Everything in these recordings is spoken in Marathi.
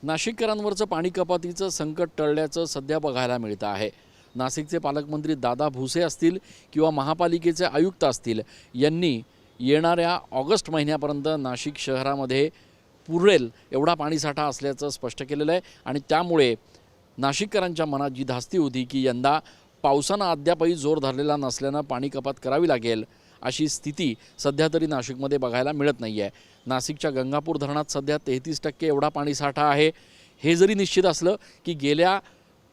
नाशिककरांवरचं पाणी कपातीचं संकट टळल्याचं सध्या बघायला मिळतं आहे। नाशिकचे पालकमंत्री दादा भुसे असतील किंवा महापालिकेचे आयुक्त असतील यांनी येणाऱ्या ऑगस्ट महिन्यापर्यंत नाशिक शहरामध्ये पुरेल एवढा पाणीसाठा असल्याचं स्पष्ट केलेलं आहे आणि त्यामुळे नाशिककरांच्या मनात जी धास्ती होती की यंदा पावसानं अद्यापही जोर धरलेला नसल्यानं पाणी कपात करावी लागेल अशी स्थिती सध्या तरी नाशिकमध्ये बघायला मिळत नाही आहे। नाशिकच्या गंगापूर धरणात सध्या 33% एवढा पाणीसाठा आहे। हे जरी निश्चित असलं की गेल्या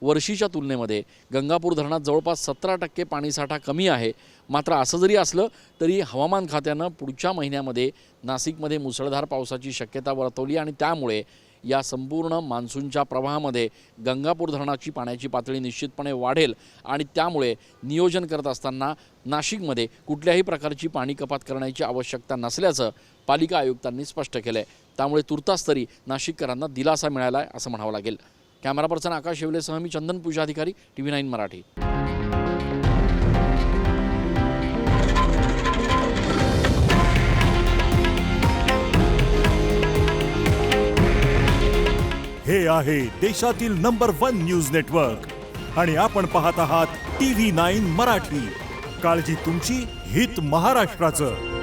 वर्षीच्या तुलनेमध्ये गंगापूर धरणात जवळपास 17% पाणीसाठा कमी आहे। मात्र असं जरी असलं तरी हवामान खात्यानं पुढच्या महिन्यामध्ये नाशिकमध्ये मुसळधार पावसाची शक्यता वर्तवली आणि त्यामुळे या संपूर्ण मान्सूनच्या प्रवाहामध्ये गंगापूर धरणाची पाण्याची पातळी निश्चितपणे वाढेल आणि त्यामुळे नियोजन करत असताना नाशिकमध्ये कुठल्याही प्रकारची पाणी कपात करण्याची आवश्यकता नसल्याचं पालिका आयुक्तांनी स्पष्ट केलं आहे। त्यामुळे तुर्तास तरी नाशिककरांना दिलासा मिळाला आहे असं म्हणावं लागेल। कॅमेरा पर्सन आकाश शेवलेसह मी चंदन पूजाधिकारी TV9 मराठी। हे आहे देशातील नंबर 1 न्यूज नेटवर्क आणि आपण पाहत आहात TV9 मराठी। काळजी तुमची, हित महाराष्ट्राचं।